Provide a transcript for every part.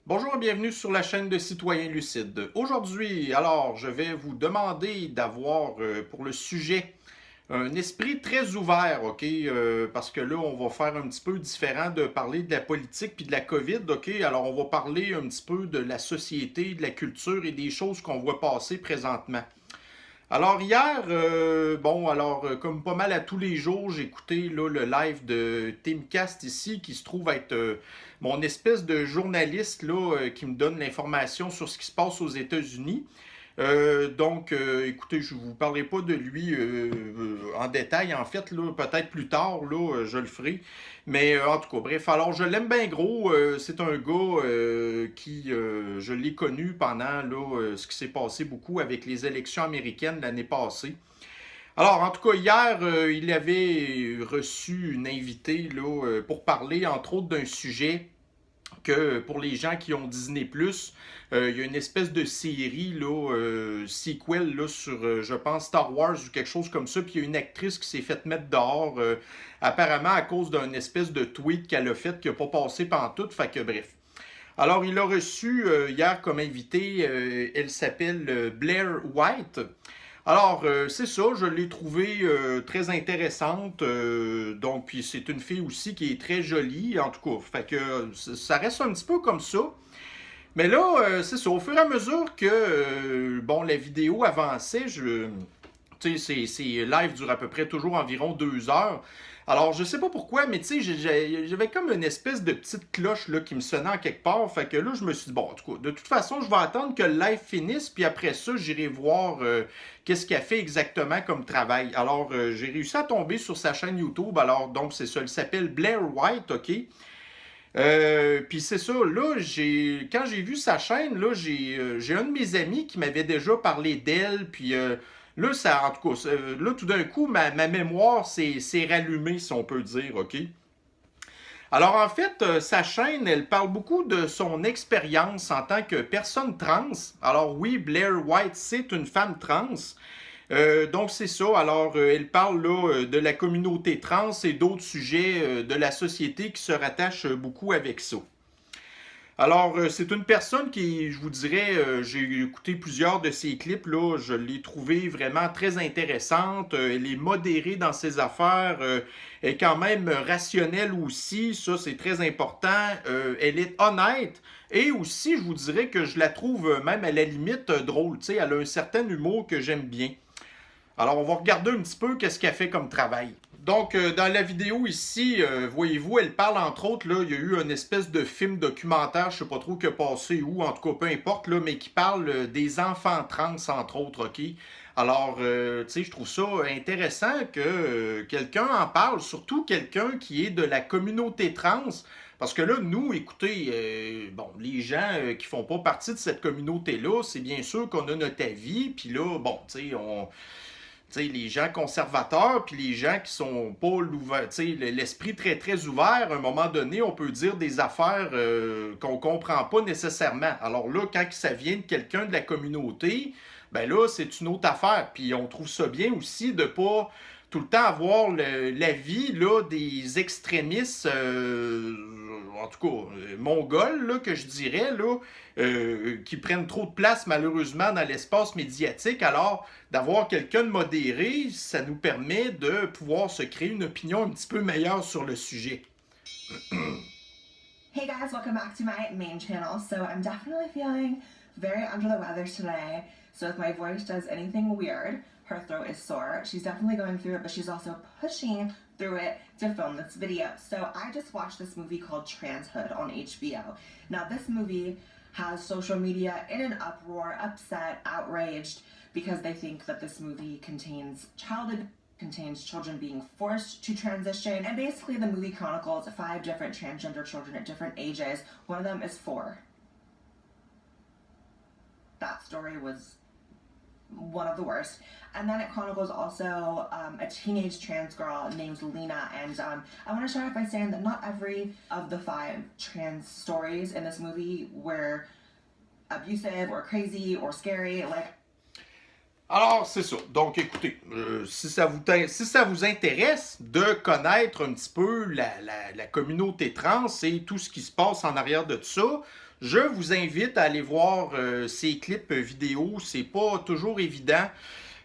Bonjour et bienvenue sur la chaîne de Citoyens Lucides. Aujourd'hui, alors, je vais vous demander d'avoir pour le sujet un esprit très ouvert, OK? Parce que là, on va faire un petit peu différent de parler de la politique puis de la COVID, OK? Alors, on va parler un petit peu de la société, de la culture et des choses qu'on voit passer présentement. Alors hier, comme pas mal à tous les jours, j'ai écouté là, le live de Timcast ici, qui se trouve être mon espèce de journaliste là, qui me donne l'information sur ce qui se passe aux États-Unis. Écoutez, je ne vous parlerai pas de lui en détail, en fait, là, peut-être plus tard, là, je le ferai. Mais en tout cas, bref, alors je l'aime bien gros. C'est un gars je l'ai connu pendant là, ce qui s'est passé beaucoup avec les élections américaines l'année passée. Alors, en tout cas, hier, il avait reçu une invitée là, pour parler, entre autres, d'un sujet que pour les gens qui ont Disney+, il y a une espèce de série, là, sequel là, sur, je pense, Star Wars ou quelque chose comme ça. Puis il y a une actrice qui s'est faite mettre dehors, apparemment à cause d'un espèce de tweet qu'elle a fait qui n'a pas passé pantoute. Fait que bref. Alors, il a reçu hier comme invité, elle s'appelle Blair White. Alors, c'est ça, je l'ai trouvée très intéressante. Puis c'est une fille aussi qui est très jolie, en tout cas. Fait que ça reste un petit peu comme ça. Mais là, c'est ça, au fur et à mesure que, la vidéo avançait, tu sais, ces lives durent à peu près toujours environ 2 heures. Alors, je sais pas pourquoi, mais tu sais, j'avais comme une espèce de petite cloche là, qui me sonnait en quelque part. Fait que là, je me suis dit, bon, en tout cas, de toute façon, je vais attendre que le live finisse, puis après ça, j'irai voir qu'est-ce qu'elle fait exactement comme travail. Alors, j'ai réussi à tomber sur sa chaîne YouTube. Alors, donc, c'est ça, elle s'appelle Blair White, OK? Puis c'est ça, là, quand j'ai vu sa chaîne, là, j'ai un de mes amis qui m'avait déjà parlé d'elle, puis là, en tout cas, là, tout d'un coup, ma mémoire s'est rallumée, si on peut dire, OK? Alors, en fait, sa chaîne, elle parle beaucoup de son expérience en tant que personne trans. Alors oui, Blair White, c'est une femme trans. Donc c'est ça. Alors elle parle là de la communauté trans et d'autres sujets de la société qui se rattachent beaucoup avec ça. Alors c'est une personne qui, je vous dirais, j'ai écouté plusieurs de ses clips là, je l'ai trouvée vraiment très intéressante. Elle est modérée dans ses affaires, elle est quand même rationnelle aussi, ça c'est très important. Elle est honnête. Et aussi, je vous dirais que je la trouve même à la limite drôle. Tu sais, elle a un certain humour que j'aime bien. Alors, on va regarder un petit peu qu'est-ce qu'elle fait comme travail. Donc, dans la vidéo ici, voyez-vous, elle parle entre autres, là, il y a eu une espèce de film documentaire, je sais pas trop que passé où, en tout cas, peu importe, là, mais qui parle des enfants trans, entre autres, OK? Alors, tu sais, je trouve ça intéressant que quelqu'un en parle, surtout quelqu'un qui est de la communauté trans, parce que là, nous, écoutez, les gens qui font pas partie de cette communauté-là, c'est bien sûr qu'on a notre avis, puis là, bon, tu sais, les gens conservateurs, puis les gens qui sont pas l'esprit très très ouvert, à un moment donné, on peut dire des affaires qu'on comprend pas nécessairement. Alors là, quand ça vient de quelqu'un de la communauté, ben là, c'est une autre affaire. Puis on trouve ça bien aussi de pas tout le temps avoir l'avis là, des extrémistes, en tout cas, mongols, là, que je dirais, là, qui prennent trop de place malheureusement dans l'espace médiatique. Alors, d'avoir quelqu'un de modéré, ça nous permet de pouvoir se créer une opinion un petit peu meilleure sur le sujet. Hey guys, welcome back to my main channel. So I'm definitely feeling very under the weather today. So if my voice does anything weird, her throat is sore. She's definitely going through it, but she's also pushing through it to film this video. So I just watched this movie called Transhood on HBO. Now this movie has social media in an uproar, upset, outraged, because they think that this movie contains children being forced to transition. And basically the movie chronicles 5 different transgender children at different ages. One of them is 4. That story was one of the worst. And then it chronicles also a teenage trans girl named Lena. And I want to start off by saying that not every of the 5 trans stories in this movie were abusive or crazy or scary. Like, alors, c'est ça. Donc, écoutez, si ça vous intéresse de connaître un petit peu la communauté trans et tout ce qui se passe en arrière de tout ça, Je vous invite à aller voir ces clips vidéo. C'est pas toujours évident.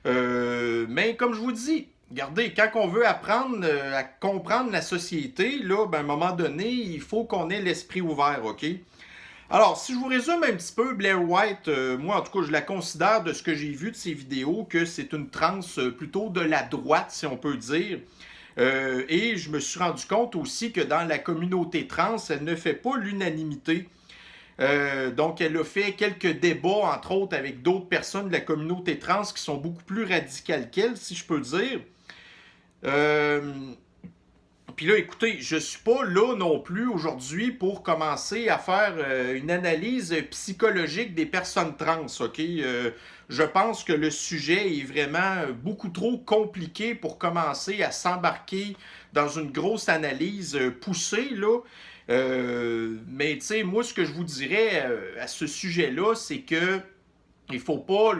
Mais comme je vous dis, regardez, quand on veut apprendre à comprendre la société, là, ben, à un moment donné, il faut qu'on ait l'esprit ouvert, OK? Alors, si je vous résume un petit peu, Blair White, moi en tout cas, je la considère de ce que j'ai vu de ses vidéos que c'est une trans plutôt de la droite, si on peut dire. Et je me suis rendu compte aussi que dans la communauté trans, elle ne fait pas l'unanimité. Donc, elle a fait quelques débats, entre autres, avec d'autres personnes de la communauté trans qui sont beaucoup plus radicales qu'elle, si je peux dire. Puis là, écoutez, je suis pas là non plus aujourd'hui pour commencer à faire une analyse psychologique des personnes trans, OK? Je pense que le sujet est vraiment beaucoup trop compliqué pour commencer à s'embarquer dans une grosse analyse poussée, là. Mais tu sais, moi, ce que je vous dirais à ce sujet-là, c'est que il faut pas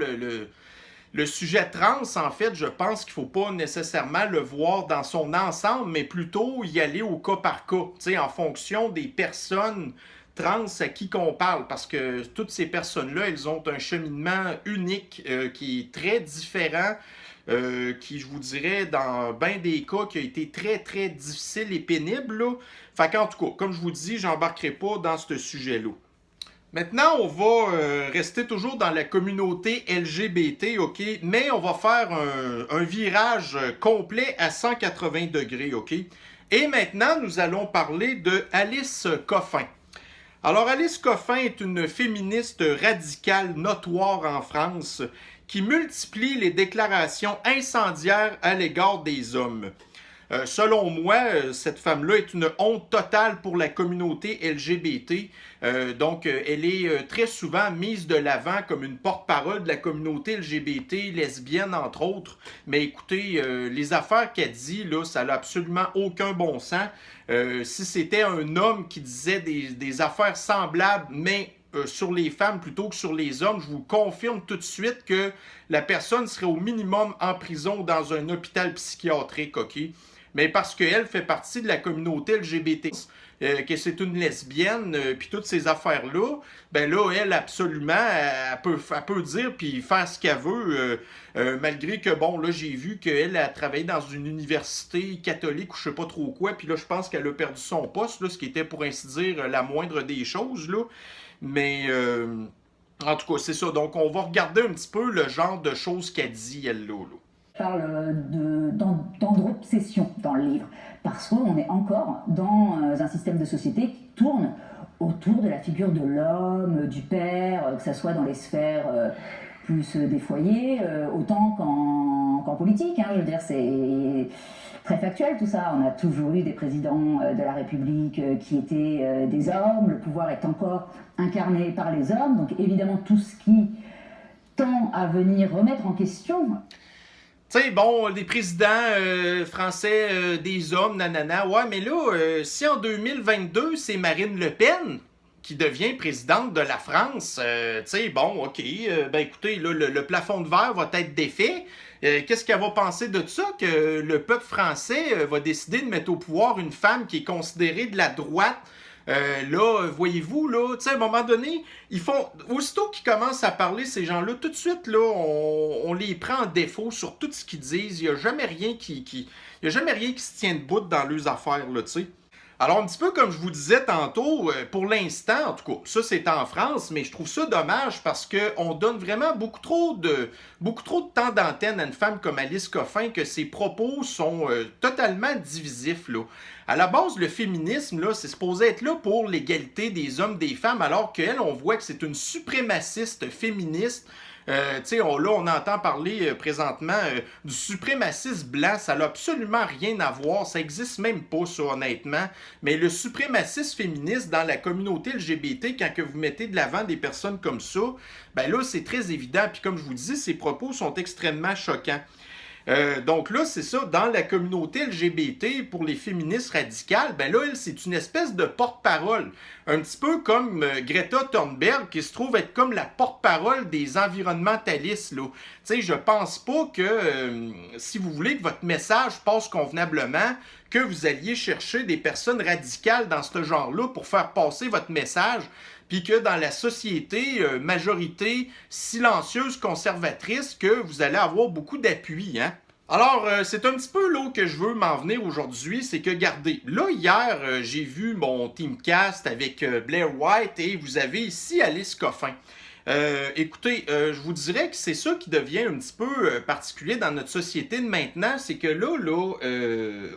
le sujet trans, en fait, je pense qu'il ne faut pas nécessairement le voir dans son ensemble, mais plutôt y aller au cas par cas, tu sais, en fonction des personnes trans à qui qu'on parle, parce que toutes ces personnes-là, elles ont un cheminement unique qui est très différent, qui, je vous dirais, dans bien des cas, qui a été très, très difficile et pénible, là. Fait qu'en tout cas, comme je vous dis, j'embarquerai pas dans ce sujet-là. Maintenant, on va rester toujours dans la communauté LGBT, OK? Mais on va faire un virage complet à 180 degrés, OK? Et maintenant, nous allons parler de Alice Coffin. Alors, Alice Coffin est une féministe radicale notoire en France qui multiplie les déclarations incendiaires à l'égard des hommes. Selon moi, cette femme-là est une honte totale pour la communauté LGBT. Donc, elle est très souvent mise de l'avant comme une porte-parole de la communauté LGBT, lesbienne entre autres. Mais écoutez, les affaires qu'elle dit, là, ça n'a absolument aucun bon sens. Si c'était un homme qui disait des affaires semblables, mais sur les femmes plutôt que sur les hommes, je vous confirme tout de suite que la personne serait au minimum en prison ou dans un hôpital psychiatrique, OK? Mais parce qu'elle fait partie de la communauté LGBT, que c'est une lesbienne, puis toutes ces affaires-là, ben là, elle, absolument, elle peut dire puis faire ce qu'elle veut, malgré que, bon, là, j'ai vu qu'elle a travaillé dans une université catholique ou je sais pas trop quoi, puis là, je pense qu'elle a perdu son poste, là, ce qui était, pour ainsi dire, la moindre des choses, là. Mais, en tout cas, c'est ça. Donc, on va regarder un petit peu le genre de choses qu'elle dit, elle, là. Parle d'andropsession dans le livre, parce qu'on est encore dans un système de société qui tourne autour de la figure de l'homme, du père, que ce soit dans les sphères plus des foyers, autant qu'en politique. Hein, je veux dire, c'est très factuel tout ça. On a toujours eu des présidents de la République qui étaient des hommes, le pouvoir est encore incarné par les hommes, donc évidemment tout ce qui tend à venir remettre en question. Tu sais, bon, les présidents français des hommes, nanana, ouais, mais là, si en 2022, c'est Marine Le Pen qui devient présidente de la France, tu sais, bon, OK, ben écoutez, là, le plafond de verre va être défait. Qu'est-ce qu'elle va penser de ça, que le peuple français va décider de mettre au pouvoir une femme qui est considérée de la droite? Là, voyez-vous, là, tu sais, à un moment donné, ils font. Aussitôt qu'ils commencent à parler, ces gens-là, tout de suite, là, on les prend en défaut sur tout ce qu'ils disent. Il n'y a jamais rien il y a jamais rien qui se tient debout dans leurs affaires, là, tu sais. Alors, un petit peu comme je vous disais tantôt, pour l'instant, en tout cas, ça c'est en France, mais je trouve ça dommage parce qu'on donne vraiment beaucoup trop de temps d'antenne à une femme comme Alice Coffin, que ses propos sont totalement divisifs, là. À la base, le féminisme, là, c'est supposé être là pour l'égalité des hommes et des femmes, alors qu'elle, on voit que c'est une suprémaciste féministe. Là, on entend parler présentement du suprémacisme blanc. Ça n'a absolument rien à voir. Ça n'existe même pas, ça, honnêtement. Mais le suprémacisme féministe dans la communauté LGBT, quand que vous mettez de l'avant des personnes comme ça, ben là, c'est très évident. Puis comme je vous dis, ces propos sont extrêmement choquants. Donc là, c'est ça, dans la communauté LGBT, pour les féministes radicales, ben là, elle, c'est une espèce de porte-parole. Un petit peu comme Greta Thunberg, qui se trouve être comme la porte-parole des environnementalistes, là. Tu sais, je pense pas que, si vous voulez que votre message passe convenablement, que vous alliez chercher des personnes radicales dans ce genre-là pour faire passer votre message, puis que dans la société, majorité silencieuse conservatrice, que vous allez avoir beaucoup d'appui, hein? Alors, c'est un petit peu là que je veux m'en venir aujourd'hui, c'est que, regardez, là, hier, j'ai vu mon Teamcast avec Blair White et vous avez ici Alice Coffin. Écoutez, je vous dirais que c'est ça qui devient un petit peu particulier dans notre société de maintenant, c'est que là,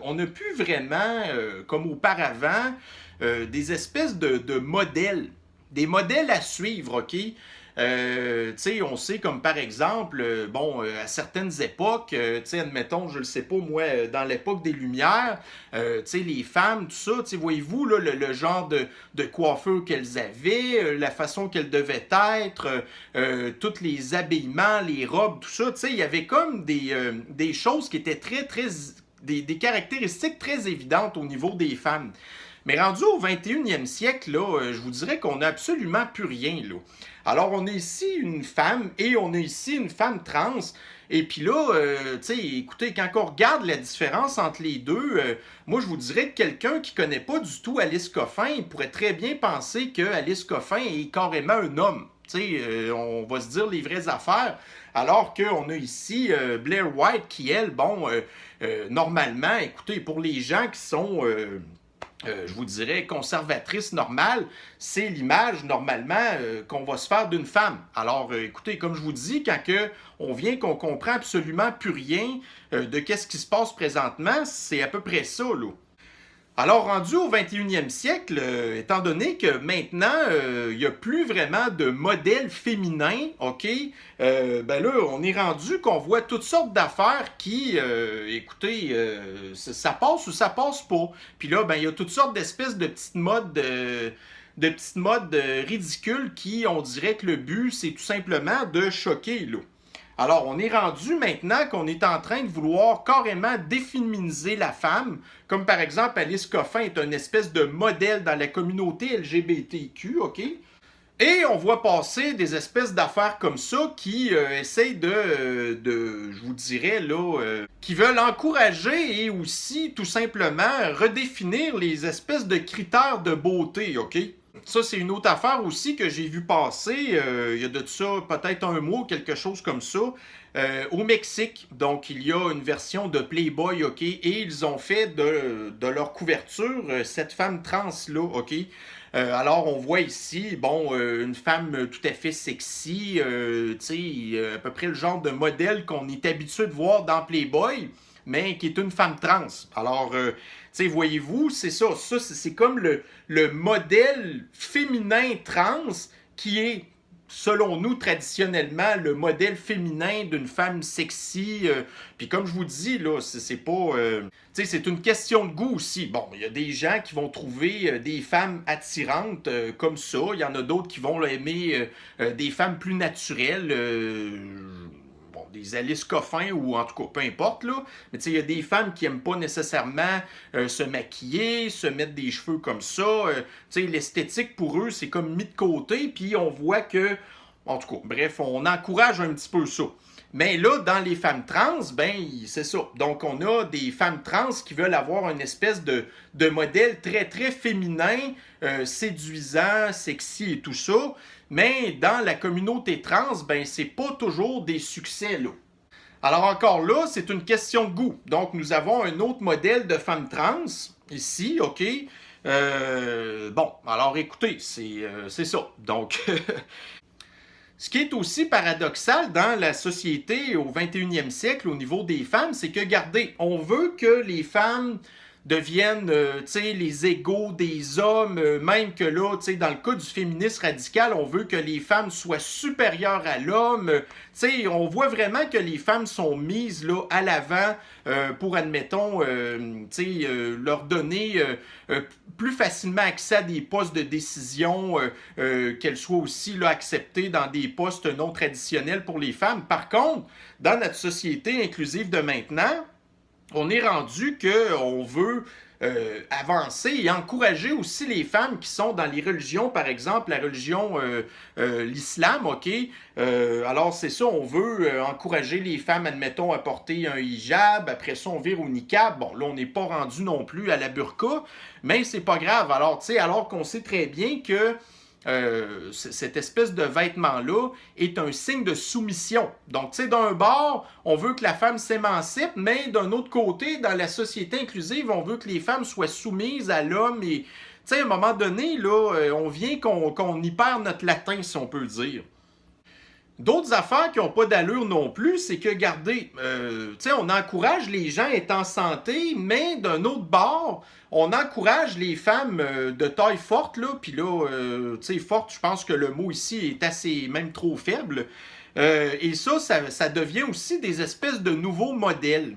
on n'a plus vraiment, comme auparavant, des espèces de modèles, des modèles à suivre, OK? Tu sais, on sait comme par exemple, à certaines époques, tu sais, admettons, je le sais pas, moi, dans l'époque des Lumières, tu sais, les femmes, tout ça, tu sais, voyez-vous, là, le genre de coiffure qu'elles avaient, la façon qu'elles devaient être, tous les habillements, les robes, tout ça, tu sais, il y avait comme des choses qui étaient des caractéristiques très évidentes au niveau des femmes. Mais rendu au 21e siècle, là, je vous dirais qu'on n'a absolument plus rien, là. Alors, on a ici une femme et on a ici une femme trans. Et puis là, tu sais, écoutez, quand on regarde la différence entre les deux, moi, je vous dirais que quelqu'un qui connaît pas du tout Alice Coffin, il pourrait très bien penser que Alice Coffin est carrément un homme. Tu sais, on va se dire les vraies affaires. Alors qu'on a ici Blair White qui, elle, normalement, écoutez, pour les gens qui sont... je vous dirais, conservatrice normale, c'est l'image, normalement, qu'on va se faire d'une femme. Alors, écoutez, comme je vous dis, quand on vient qu'on comprend absolument plus rien de qu'est-ce qui se passe présentement, c'est à peu près ça, là. Alors, rendu au 21e siècle, étant donné que maintenant, il n'y a plus vraiment de modèle féminin, OK? Ben là, on est rendu qu'on voit toutes sortes d'affaires qui, écoutez, ça passe ou ça passe pas. Puis là, ben il y a toutes sortes d'espèces de petites modes... de petites modes ridicules qui, on dirait que le but, c'est tout simplement de choquer, là. Alors, on est rendu maintenant qu'on est en train de vouloir carrément déféminiser la femme, comme par exemple Alice Coffin est une espèce de modèle dans la communauté LGBTQ, OK? Et on voit passer des espèces d'affaires comme ça qui essayent je vous dirais, là, qui veulent encourager et aussi tout simplement redéfinir les espèces de critères de beauté, OK? Ça, c'est une autre affaire aussi que j'ai vu passer, il y a de ça peut-être un mois, quelque chose comme ça, au Mexique. Donc, il y a une version de Playboy, OK, et ils ont fait de leur couverture cette femme trans-là, OK. Alors, on voit ici, une femme tout à fait sexy, tu sais, à peu près le genre de modèle qu'on est habitué de voir dans Playboy, mais qui est une femme trans. Alors, tu sais, voyez-vous, c'est ça. Ça, c'est comme le modèle féminin trans qui est, selon nous, traditionnellement, le modèle féminin d'une femme sexy. Puis comme je vous dis, là, c'est pas... tu sais, c'est une question de goût aussi. Bon, il y a des gens qui vont trouver des femmes attirantes comme ça. Il y en a d'autres qui vont aimer des femmes plus naturelles. Des Alice Coffin ou en tout cas, peu importe, là. Mais tu sais, il y a des femmes qui n'aiment pas nécessairement se maquiller, se mettre des cheveux comme ça. Tu sais, l'esthétique pour eux, c'est comme mis de côté, puis on voit que, en tout cas, bref, on encourage un petit peu ça. Mais là, dans les femmes trans, ben, c'est ça. Donc, on a des femmes trans qui veulent avoir une espèce de modèle très, très féminin, séduisant, sexy et tout ça. Mais dans la communauté trans, ben, c'est pas toujours des succès, là. Alors, encore là, c'est une question de goût. Donc, nous avons un autre modèle de femme trans, ici, OK? Alors, écoutez, c'est ça. Donc... Ce qui est aussi paradoxal dans la société au 21e siècle au niveau des femmes, c'est que, regardez, on veut que les femmes deviennent, tu sais, les égaux des hommes, même que là, tu sais, dans le cas du féminisme radical, on veut que les femmes soient supérieures à l'homme. Tu sais, on voit vraiment que les femmes sont mises là à l'avant pour, admettons, tu sais, leur donner plus facilement accès à des postes de décision, qu'elles soient aussi là acceptées dans des postes non traditionnels pour les femmes. Par contre, dans notre société inclusive de maintenant, on est rendu qu'on veut avancer et encourager aussi les femmes qui sont dans les religions, par exemple la religion l'islam, ok? Alors c'est ça, on veut encourager les femmes, admettons, à porter un hijab, après ça on vire au niqab. Bon, là on n'est pas rendu non plus à la burqa, mais c'est pas grave. Alors, tu sais, alors qu'on sait très bien que cette espèce de vêtement-là est un signe de soumission. Donc, tu sais, d'un bord, on veut que la femme s'émancipe, mais d'un autre côté, dans la société inclusive, on veut que les femmes soient soumises à l'homme. Et, tu sais, à un moment donné, là, on vient qu'on y perd notre latin, si on peut dire. D'autres affaires qui n'ont pas d'allure non plus, c'est que, regardez, on encourage les gens à être en santé, mais d'un autre bord, on encourage les femmes de taille forte, là, puis là, forte, je pense que le mot ici est assez, même trop faible, et ça devient aussi des espèces de nouveaux modèles.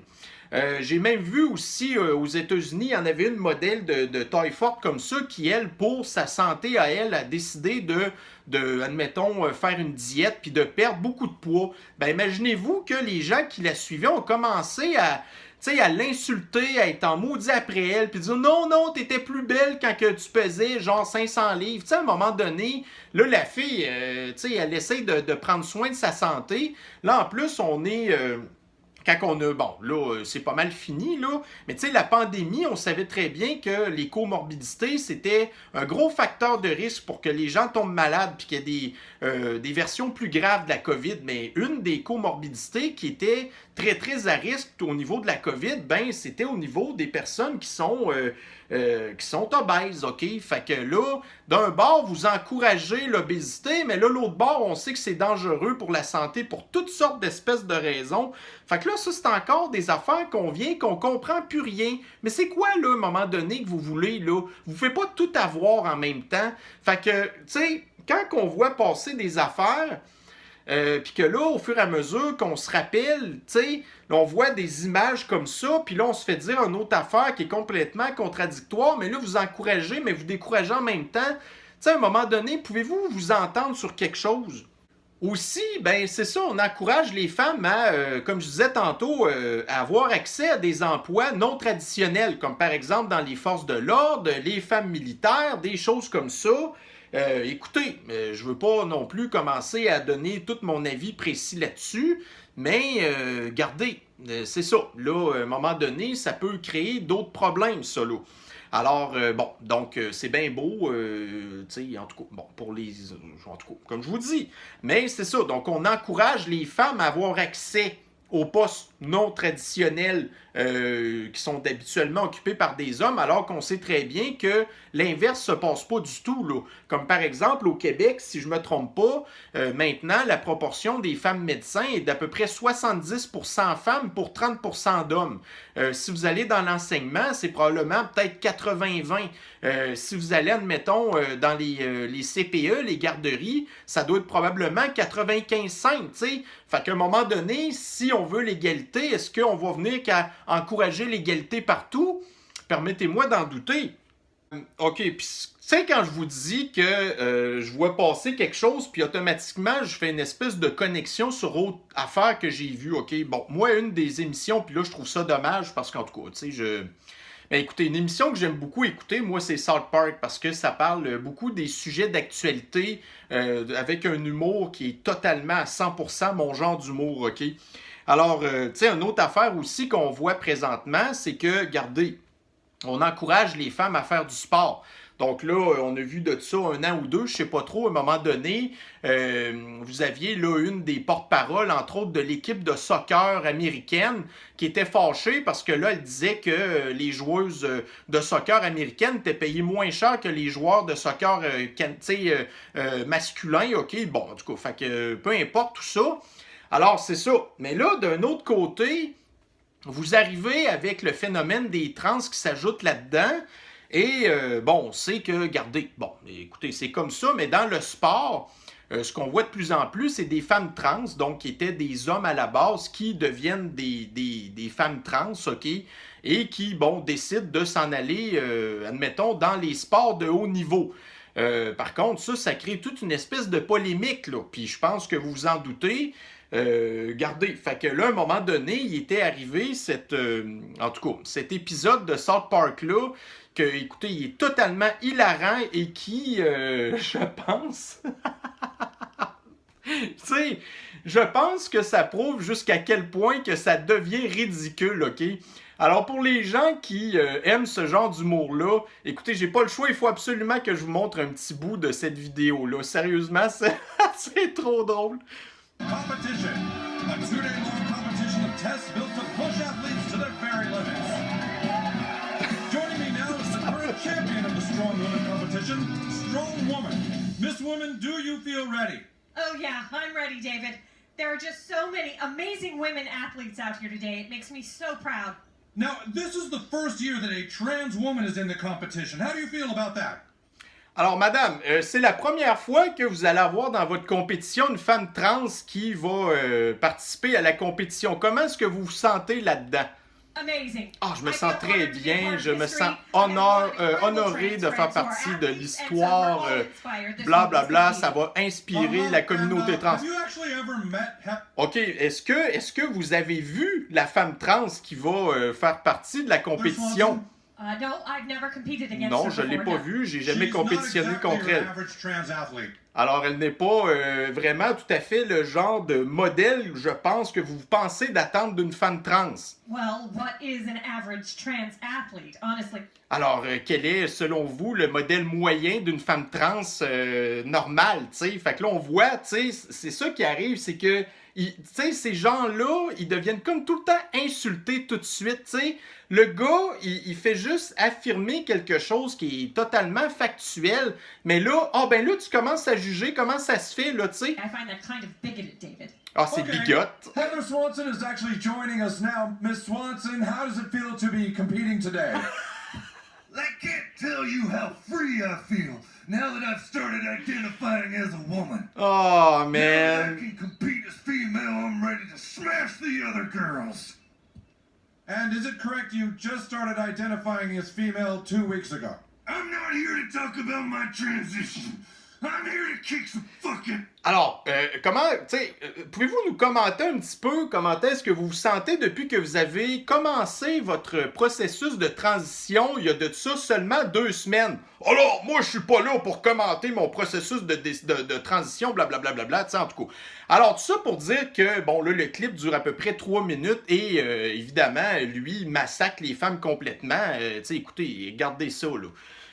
J'ai même vu aussi aux États-Unis, il y en avait une modèle de taille forte comme ça qui, elle, pour sa santé à elle, a décidé admettons, faire une diète puis de perdre beaucoup de poids. Ben, imaginez-vous que les gens qui la suivaient ont commencé à l'insulter, à être en maudit après elle, puis dire non, non, t'étais plus belle quand que tu pesais genre 500 livres. Tu sais, à un moment donné, là, la fille, elle essaie de prendre soin de sa santé. Là, en plus, on est. Quand on a, bon, là, c'est pas mal fini, là, mais tu sais, la pandémie, on savait très bien que les comorbidités, c'était un gros facteur de risque pour que les gens tombent malades, puis qu'il y ait des versions plus graves de la COVID. Mais une des comorbidités qui était très, très à risque au niveau de la COVID, ben, c'était au niveau des personnes qui sont obèses, OK? Fait que là, d'un bord, vous encouragez l'obésité, mais là, l'autre bord, on sait que c'est dangereux pour la santé pour toutes sortes d'espèces de raisons. Fait que là, ça, c'est encore des affaires qu'on comprend plus rien. Mais c'est quoi, là, à un moment donné, que vous voulez, là? Vous ne pouvez pas tout avoir en même temps. Fait que, tu sais, quand on voit passer des affaires, puis que là, au fur et à mesure qu'on se rappelle, tu sais, on voit des images comme ça, puis là, on se fait dire une autre affaire qui est complètement contradictoire, mais là, vous encouragez, mais vous découragez en même temps. Tu sais, à un moment donné, pouvez-vous vous entendre sur quelque chose? Aussi, ben c'est ça, on encourage les femmes à, comme je disais tantôt, à avoir accès à des emplois non traditionnels, comme par exemple dans les forces de l'ordre, les femmes militaires, des choses comme ça. Écoutez, je veux pas non plus commencer à donner tout mon avis précis là-dessus, mais regardez, c'est ça. Là, à un moment donné, ça peut créer d'autres problèmes, ça, là. Alors, bon, donc, c'est bien beau, tu sais, en tout cas, bon, pour les... En tout cas, comme je vous dis, mais c'est ça. Donc, on encourage les femmes à avoir accès aux postes non traditionnels qui sont habituellement occupés par des hommes, alors qu'on sait très bien que l'inverse se passe pas du tout, là. Comme par exemple au Québec, si je me trompe pas, maintenant la proportion des femmes médecins est d'à peu près 70% femmes pour 30% d'hommes. Si vous allez dans l'enseignement, c'est probablement peut-être 80-20. Si vous allez, admettons, dans les CPE, les garderies, ça doit être probablement 95-5, tu sais. Fait qu'à un moment donné, si on veut l'égalité, est-ce qu'on va venir qu'à encourager l'égalité partout? Permettez-moi d'en douter. OK, puis tu sais, quand je vous dis que je vois passer quelque chose, puis automatiquement, je fais une espèce de connexion sur autre affaire que j'ai vue, OK? Bon, moi, une des émissions, puis là, je trouve ça dommage, parce qu'en tout cas, tu sais, Ben, écoutez, une émission que j'aime beaucoup écouter, moi, c'est South Park, parce que ça parle beaucoup des sujets d'actualité avec un humour qui est totalement à 100% mon genre d'humour, OK? Alors, tu sais, une autre affaire aussi qu'on voit présentement, c'est que, regardez, on encourage les femmes à faire du sport. Donc là, on a vu de ça 1 an ou 2, je sais pas trop, à un moment donné, vous aviez là une des porte-paroles, entre autres, de l'équipe de soccer américaine qui était fâchée parce que là, elle disait que les joueuses de soccer américaines étaient payées moins cher que les joueurs de soccer masculins, OK? Bon, en tout cas, fait que peu importe tout ça. Alors, c'est ça. Mais là, d'un autre côté, vous arrivez avec le phénomène des trans qui s'ajoute là-dedans. Et bon, on sait que, regardez, bon, écoutez, c'est comme ça, mais dans le sport, ce qu'on voit de plus en plus, c'est des femmes trans, donc qui étaient des hommes à la base, qui deviennent des femmes trans, OK, et qui, bon, décident de s'en aller, admettons, dans les sports de haut niveau. Par contre, ça crée toute une espèce de polémique, là. Puis je pense que vous vous en doutez. Gardez, fait que là, à un moment donné, il était arrivé en tout cas, cet épisode de South Park-là, que, écoutez, il est totalement hilarant et qui, je pense, tu sais, je pense que ça prouve jusqu'à quel point que ça devient ridicule, OK? Alors, pour les gens qui aiment ce genre d'humour-là, écoutez, j'ai pas le choix, il faut absolument que je vous montre un petit bout de cette vidéo-là. Sérieusement, c'est trop drôle. Competition. A 2-day-long competition of tests built to push athletes to their very limits. Joining me now is the current champion of the Strong Woman competition, Strong Woman. Miss Woman, do you feel ready? Oh yeah, I'm ready, David. There are just so many amazing women athletes out here today. It makes me so proud. Now, this is the first year that a trans woman is in the competition. How do you feel about that? Alors, madame, c'est la première fois que vous allez avoir dans votre compétition une femme trans qui va participer à la compétition. Comment est-ce que vous vous sentez là-dedans? Amazing. Ah, je me sens très bien, je me sens honoré de faire partie de l'histoire, blablabla, ça va inspirer la communauté trans. Have you actually ever met OK, est-ce que vous avez vu la femme trans qui va faire partie de la compétition? No, I've never competed against Non, her je l'ai before, pas no. vue, j'ai jamais She's not compétitionné exactly contre your elle. average trans athlete. Alors, elle n'est pas vraiment tout à fait le genre de modèle, je pense, que vous pensez d'attendre d'une femme trans. Well, what is an average trans athlete, honestly? Alors, quel est, selon vous, le modèle moyen d'une femme trans normale, tu sais? Fait que là, on voit, tu sais, c'est ça qui arrive, c'est que, tu sais, ces gens-là, ils deviennent comme tout le temps insultés tout de suite, tu sais. Le gars, il fait juste affirmer quelque chose qui est totalement factuel, mais là, ben là, tu commences à juger comment ça se fait, là, tu sais. I find that kind of bigoted, David. Ah, c'est Okay. bigote. Heather Swanson is actually joining us now. Miss Swanson, how does it feel to be competing today? I can't tell you how free I feel now that I've started identifying as a woman. Oh, Now that I man. can compete as female, I'm ready to smash the other girls. And is it correct you just started identifying as female 2 weeks ago? I'm not here to talk about my transition. I'm here to kick some fucking... Alors, comment, tu sais, pouvez-vous nous commenter un petit peu comment est-ce que vous vous sentez depuis que vous avez commencé votre processus de transition il y a de ça seulement 2 semaines? Alors, moi, je suis pas là pour commenter mon processus de transition, blablabla, tu sais, en tout cas. Alors, tout ça pour dire que, bon, là, le clip dure à peu près 3 minutes et, évidemment, lui, il massacre les femmes complètement. Tu sais, écoutez, regardez ça, là.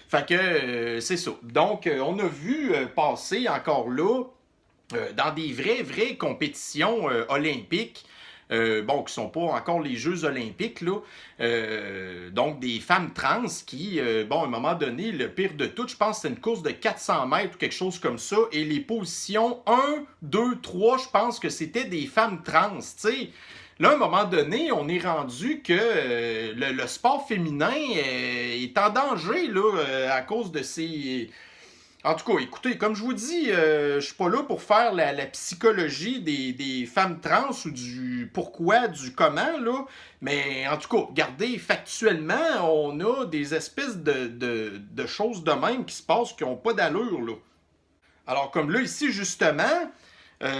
Fait que, c'est ça. Donc, on a vu passer encore là, dans des vraies compétitions olympiques, bon, qui sont pas encore les Jeux olympiques, là, donc des femmes trans qui, bon, à un moment donné, le pire de tout, je pense que c'est une course de 400 mètres ou quelque chose comme ça, et les positions 1, 2, 3, je pense que c'était des femmes trans, tu sais. Là, à un moment donné, on est rendu que le sport féminin est en danger, là, à cause de ces... En tout cas, écoutez, comme je vous dis, je suis pas là pour faire la psychologie des femmes trans ou du pourquoi, du comment, là. Mais en tout cas, regardez, factuellement, on a des espèces de choses de même qui se passent qui n'ont pas d'allure, là. Alors, comme là, ici, justement,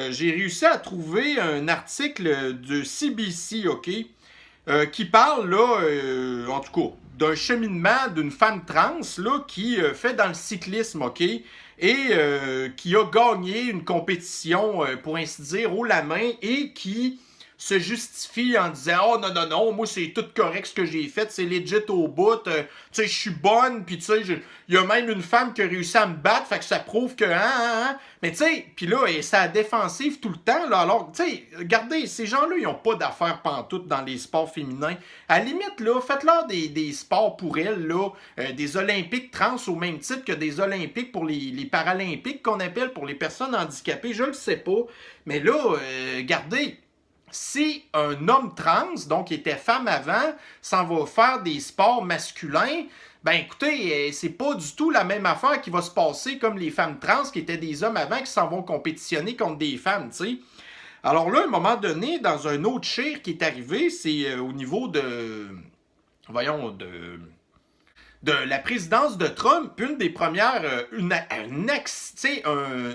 j'ai réussi à trouver un article de CBC, OK, qui parle, là, en tout cas, d'un cheminement d'une femme trans, là, qui fait dans le cyclisme, OK, et qui a gagné une compétition, pour ainsi dire, haut la main, et qui se justifie en disant « Oh non, moi c'est tout correct ce que j'ai fait, c'est legit au bout, tu sais, je suis bonne, puis tu sais, il y a même une femme qui a réussi à me battre, fait que ça prouve que... Mais tu sais, puis là, c'est à la défensive tout le temps, là, alors, tu sais, regardez, ces gens-là, ils n'ont pas d'affaires pantoute dans les sports féminins. À la limite, là, faites-leur des sports pour elles, là, des Olympiques trans au même titre que des Olympiques pour les Paralympiques qu'on appelle pour les personnes handicapées, je le sais pas, mais là, regardez... Si un homme trans, donc qui était femme avant, s'en va faire des sports masculins, ben écoutez, c'est pas du tout la même affaire qui va se passer comme les femmes trans qui étaient des hommes avant qui s'en vont compétitionner contre des femmes, tu sais. Alors là, à un moment donné, dans un autre chire qui est arrivé, c'est au niveau de... Voyons, de la présidence de Trump, une des premières,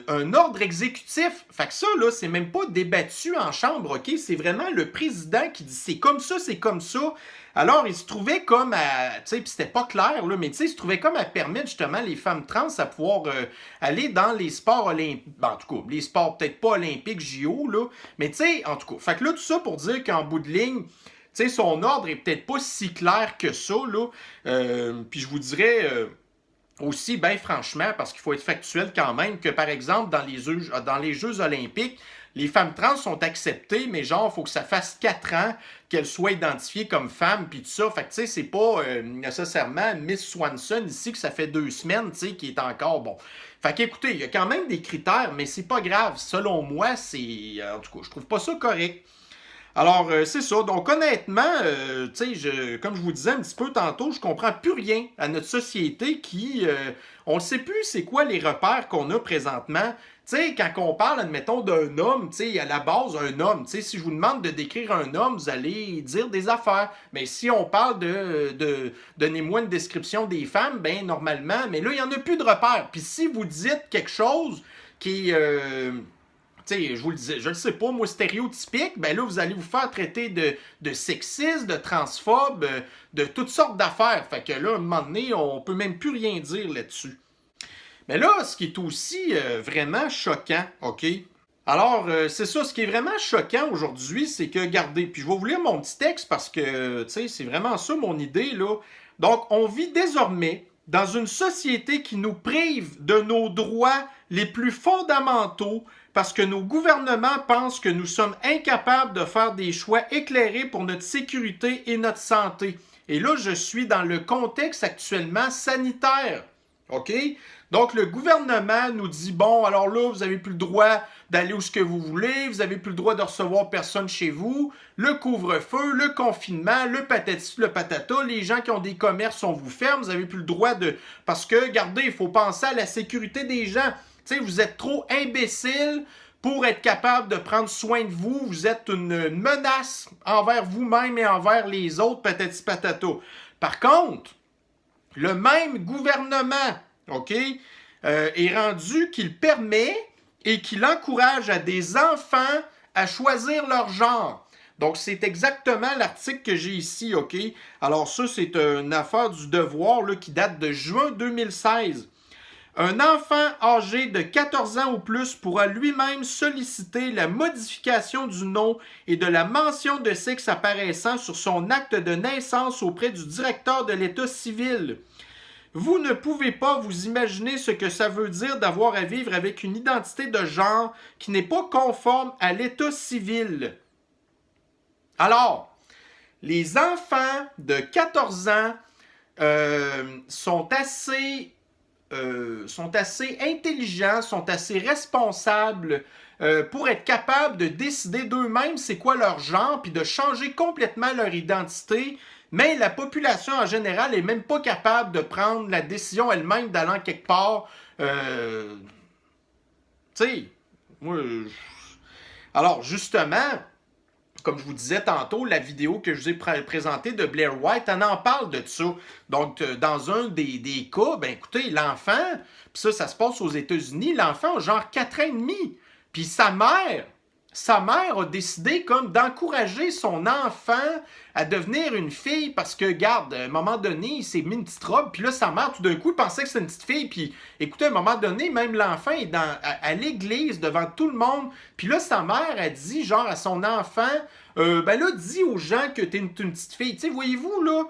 un ordre exécutif. Fait que ça, là, c'est même pas débattu en chambre, OK? C'est vraiment le président qui dit c'est comme ça, c'est comme ça. Alors, il se trouvait comme à, tu sais, puis c'était pas clair, là, mais tu sais, il se trouvait comme à permettre justement les femmes trans à pouvoir aller dans les sports olympiques, en tout cas, les sports peut-être pas olympiques, JO, là, mais tu sais, en tout cas, fait que là, tout ça pour dire qu'en bout de ligne, tu sais, son ordre est peut-être pas si clair que ça, là. Puis je vous dirais aussi, bien franchement, parce qu'il faut être factuel quand même, que par exemple, dans les Jeux olympiques, les femmes trans sont acceptées, mais genre, il faut que ça fasse 4 ans qu'elles soient identifiées comme femmes, puis tout ça. Fait que, tu sais, c'est pas nécessairement Miss Swanson ici, que ça fait 2 semaines, tu sais, qui est encore bon. Fait qu'écoutez, il y a quand même des critères, mais c'est pas grave. Selon moi, c'est... En tout cas, je trouve pas ça correct. Alors, c'est ça. Donc, honnêtement, tu sais, comme je vous disais un petit peu tantôt, je comprends plus rien à notre société qui... on ne sait plus c'est quoi les repères qu'on a présentement. Tu sais, quand on parle, admettons, d'un homme, tu sais, à la base, un homme, tu sais, si je vous demande de décrire un homme, vous allez dire des affaires. Mais si on parle donnez-moi une description des femmes, ben normalement, mais là, il n'y en a plus de repères. Puis si vous dites quelque chose qui... T'sais, je vous le disais, je le sais pas, moi, stéréotypique, ben là, vous allez vous faire traiter de sexiste, de transphobe, de toutes sortes d'affaires. Fait que là, à un moment donné, on peut même plus rien dire là-dessus. Mais là, ce qui est aussi vraiment choquant, OK? Alors, c'est ça, ce qui est vraiment choquant aujourd'hui, c'est que, regardez, puis je vais vous lire mon petit texte parce que, tu sais, c'est vraiment ça mon idée, là. Donc, on vit désormais dans une société qui nous prive de nos droits les plus fondamentaux parce que nos gouvernements pensent que nous sommes incapables de faire des choix éclairés pour notre sécurité et notre santé. Et là, je suis dans le contexte actuellement sanitaire. OK? Donc, le gouvernement nous dit, bon, alors là, vous n'avez plus le droit d'aller où ce que vous voulez, vous n'avez plus le droit de recevoir personne chez vous, le couvre-feu, le confinement, le patati, le patata, les gens qui ont des commerces, on vous ferme, vous n'avez plus le droit de... Parce que, regardez, il faut penser à la sécurité des gens. Tu sais, vous êtes trop imbéciles pour être capable de prendre soin de vous. Vous êtes une menace envers vous-même et envers les autres, patati patata. Par contre, le même gouvernement, OK, est rendu qu'il permet et qu'il encourage à des enfants à choisir leur genre. Donc, c'est exactement l'article que j'ai ici, OK? Alors ça, c'est une affaire du Devoir là, qui date de juin 2016. Un enfant âgé de 14 ans ou plus pourra lui-même solliciter la modification du nom et de la mention de sexe apparaissant sur son acte de naissance auprès du directeur de l'État civil. Vous ne pouvez pas vous imaginer ce que ça veut dire d'avoir à vivre avec une identité de genre qui n'est pas conforme à l'État civil. Alors, les enfants de 14 ans sont assez intelligents, sont assez responsables pour être capables de décider d'eux-mêmes c'est quoi leur genre, puis de changer complètement leur identité. Mais la population en général n'est même pas capable de prendre la décision elle-même d'aller en quelque part. Tu sais, moi... Alors, justement, comme je vous disais tantôt, la vidéo que je vous ai présentée de Blair White, elle en parle de ça. Donc, dans un des cas, ben écoutez, l'enfant, puis ça se passe aux États-Unis, l'enfant a genre 4 ans et demi. Puis sa mère a décidé comme d'encourager son enfant à devenir une fille parce que, regarde, à un moment donné, il s'est mis une petite robe, puis là, sa mère, tout d'un coup, pensait que c'était une petite fille, puis écoutez, à un moment donné, même l'enfant est à l'église devant tout le monde, puis là, sa mère a dit, genre, à son enfant, ben là, dis aux gens que t'es une petite fille, tu sais, voyez-vous, là,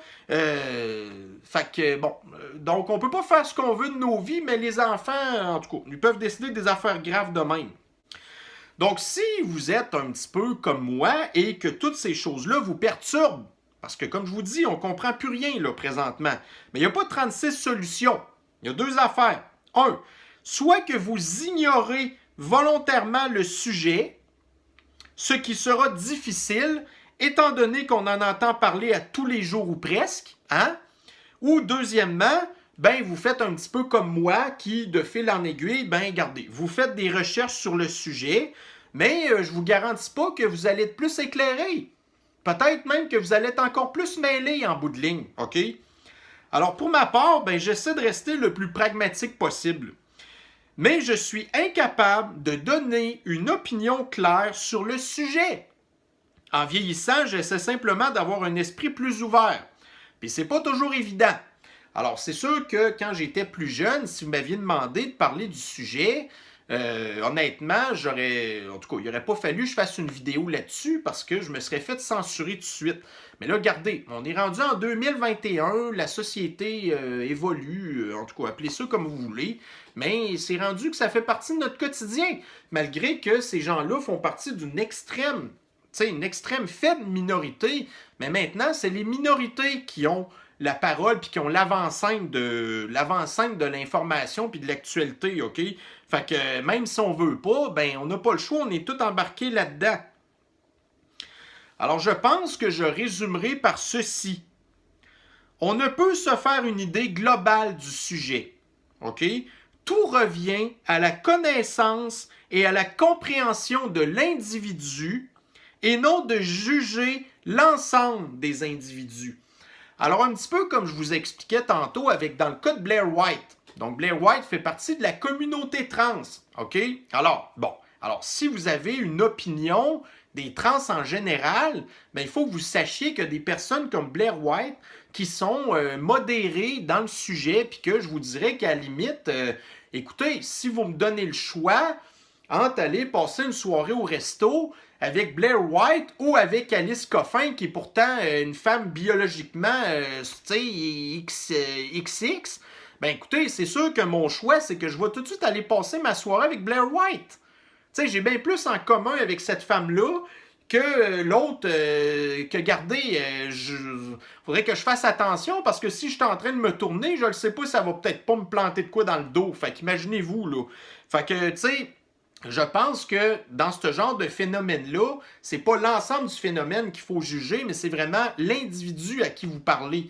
fait que, bon, donc, on peut pas faire ce qu'on veut de nos vies, mais les enfants, en tout cas, ils peuvent décider des affaires graves de même. Donc, si vous êtes un petit peu comme moi et que toutes ces choses-là vous perturbent, parce que comme je vous dis, on ne comprend plus rien là présentement, mais il n'y a pas 36 solutions. Il y a 2 affaires. 1, soit que vous ignorez volontairement le sujet, ce qui sera difficile, étant donné qu'on en entend parler à tous les jours ou presque, hein? Ou deuxièmement, ben vous faites un petit peu comme moi qui, de fil en aiguille, ben regardez, vous faites des recherches sur le sujet, mais je vous garantis pas que vous allez être plus éclairé. Peut-être même que vous allez être encore plus mêlé en bout de ligne, OK? Alors, pour ma part, ben, j'essaie de rester le plus pragmatique possible. Mais je suis incapable de donner une opinion claire sur le sujet. En vieillissant, j'essaie simplement d'avoir un esprit plus ouvert. Puis c'est pas toujours évident. Alors, c'est sûr que quand j'étais plus jeune, si vous m'aviez demandé de parler du sujet, honnêtement, en tout cas, il n'aurait pas fallu que je fasse une vidéo là-dessus parce que je me serais fait censurer tout de suite. Mais là, regardez, on est rendu en 2021, la société évolue, en tout cas, appelez ça comme vous voulez, mais c'est rendu que ça fait partie de notre quotidien, malgré que ces gens-là font partie d'une extrême, une extrême faible minorité, mais maintenant, c'est les minorités qui ont la parole puis qui ont l'avant-scène de l'information puis de l'actualité, OK? Fait que même si on veut pas, ben on n'a pas le choix, on est tous embarqués là-dedans. Alors je pense que je résumerai par ceci. On ne peut se faire une idée globale du sujet, OK? Tout revient à la connaissance et à la compréhension de l'individu et non de juger l'ensemble des individus. Alors, un petit peu comme je vous expliquais tantôt dans le cas de Blair White. Donc, Blair White fait partie de la communauté trans, OK? Alors, si vous avez une opinion des trans en général, ben, il faut que vous sachiez que des personnes comme Blair White qui sont modérées dans le sujet, puis que je vous dirais qu'à la limite, écoutez, si vous me donnez le choix entre aller passer une soirée au resto avec Blair White ou avec Alice Coffin, qui est pourtant une femme biologiquement XX, ben écoutez, c'est sûr que mon choix, c'est que je vais tout de suite aller passer ma soirée avec Blair White. J'ai bien plus en commun avec cette femme-là que l'autre, faudrait que je fasse attention, parce que si je suis en train de me tourner, je ne sais pas, ça va peut-être pas me planter de quoi dans le dos. Fait qu'imaginez-vous, là. Fait que, tu sais, je pense que dans ce genre de phénomène-là, c'est pas l'ensemble du phénomène qu'il faut juger, mais c'est vraiment l'individu à qui vous parlez.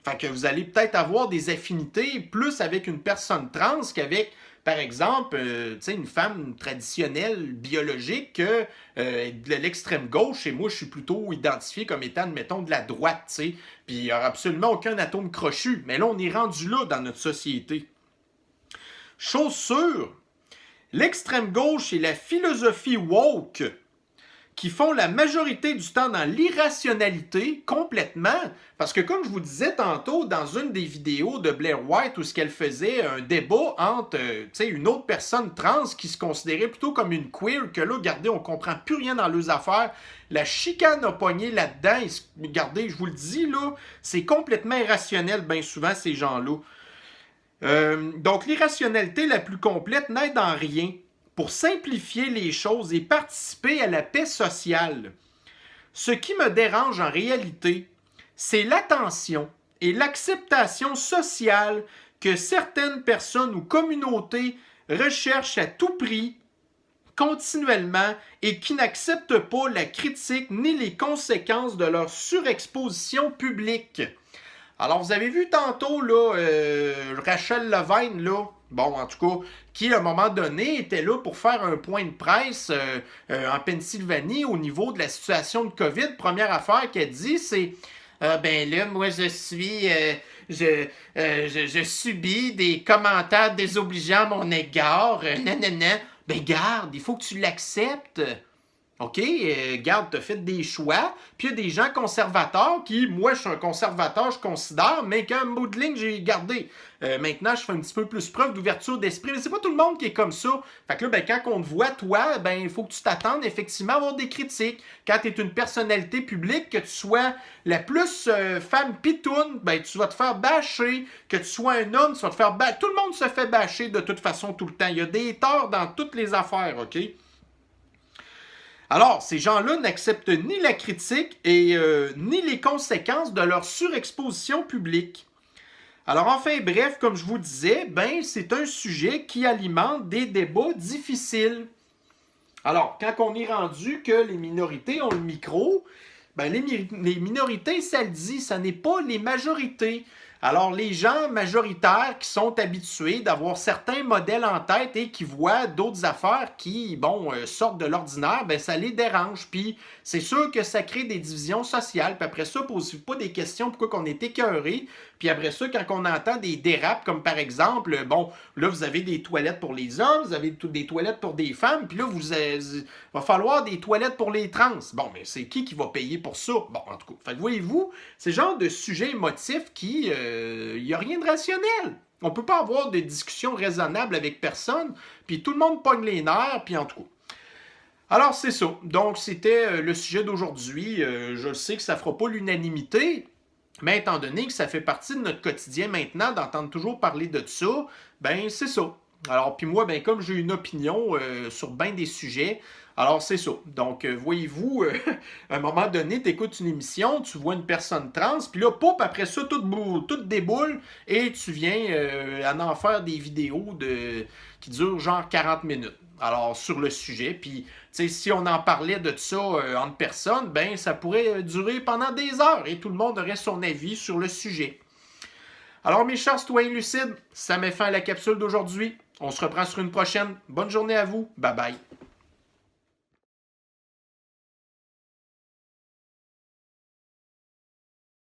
Fait que vous allez peut-être avoir des affinités plus avec une personne trans qu'avec, par exemple, une femme traditionnelle, biologique, de l'extrême gauche, et moi, je suis plutôt identifié comme étant, admettons, de la droite, tu sais. Puis il n'y aura absolument aucun atome crochu. Mais là, on est rendu là dans notre société. Chose sûre, l'extrême gauche et la philosophie woke qui font la majorité du temps dans l'irrationalité complètement, parce que comme je vous disais tantôt dans une des vidéos de Blair White où ce qu'elle faisait un débat entre une autre personne trans qui se considérait plutôt comme une queer, que là, regardez, on comprend plus rien dans leurs affaires, la chicane a pogné là-dedans, et, regardez, je vous le dis, là, c'est complètement irrationnel bien souvent ces gens-là. Donc l'irrationalité la plus complète n'aide en rien pour simplifier les choses et participer à la paix sociale. Ce qui me dérange en réalité, c'est l'attention et l'acceptation sociale que certaines personnes ou communautés recherchent à tout prix, continuellement, et qui n'acceptent pas la critique ni les conséquences de leur surexposition publique. Alors, vous avez vu tantôt, là, Rachel Levine, là, bon, en tout cas, qui, à un moment donné, était là pour faire un point de presse en Pennsylvanie au niveau de la situation de COVID. Première affaire qu'elle dit, c'est ben là, moi, je subis des commentaires désobligeants à mon égard. Nanana. Ben, garde, il faut que tu l'acceptes. OK, garde, t'as fait des choix, puis il y a des gens conservateurs qui, moi, je suis un conservateur, je considère, mais qu'un mot de ligne, j'ai gardé. Maintenant, je fais un petit peu plus preuve d'ouverture d'esprit, mais c'est pas tout le monde qui est comme ça. Fait que là, ben, quand on te voit, toi, ben, il faut que tu t'attendes effectivement à avoir des critiques. Quand tu es une personnalité publique, que tu sois la plus femme pitoune, ben, tu vas te faire bâcher. Que tu sois un homme, tu vas te faire bâcher. Tout le monde se fait bâcher de toute façon tout le temps. Il y a des torts dans toutes les affaires, OK? Alors, ces gens-là n'acceptent ni la critique et ni les conséquences de leur surexposition publique. Alors, enfin, bref, comme je vous disais, ben, c'est un sujet qui alimente des débats difficiles. Alors, quand on est rendu que les minorités ont le micro, ben, les minorités, ça le dit, ça n'est pas les majorités. Alors, les gens majoritaires qui sont habitués d'avoir certains modèles en tête et qui voient d'autres affaires qui, sortent de l'ordinaire, ben ça les dérange. Puis, c'est sûr que ça crée des divisions sociales. Puis après ça, posez-vous pas des questions pourquoi on est écœuré. Puis après ça, quand on entend des dérapes, comme par exemple, là, vous avez des toilettes pour les hommes, vous avez des toilettes pour des femmes, puis là, il va falloir des toilettes pour les trans. Bon, mais c'est qui va payer pour ça? Bon, en tout cas, fait que voyez-vous, c'est le genre de sujet émotif qui, il n'y a rien de rationnel. On ne peut pas avoir de discussion raisonnable avec personne, puis tout le monde pogne les nerfs, puis en tout cas. Alors, c'est ça. Donc, c'était le sujet d'aujourd'hui. Je sais que ça ne fera pas l'unanimité, mais étant donné que ça fait partie de notre quotidien maintenant, d'entendre toujours parler de ça, ben c'est ça. Alors, puis moi, ben comme j'ai une opinion sur bien des sujets, alors c'est ça. Donc, voyez-vous, à un moment donné, tu écoutes une émission, tu vois une personne trans, puis là, pop, après ça, tout déboule, et tu viens à en faire des vidéos qui durent genre 40 minutes. Alors, sur le sujet, puis, tu sais, si on en parlait de ça entre personnes, ben, ça pourrait durer pendant des heures et tout le monde aurait son avis sur le sujet. Alors, mes chers citoyens lucides, ça met fin à la capsule d'aujourd'hui. On se reprend sur une prochaine. Bonne journée à vous. Bye bye.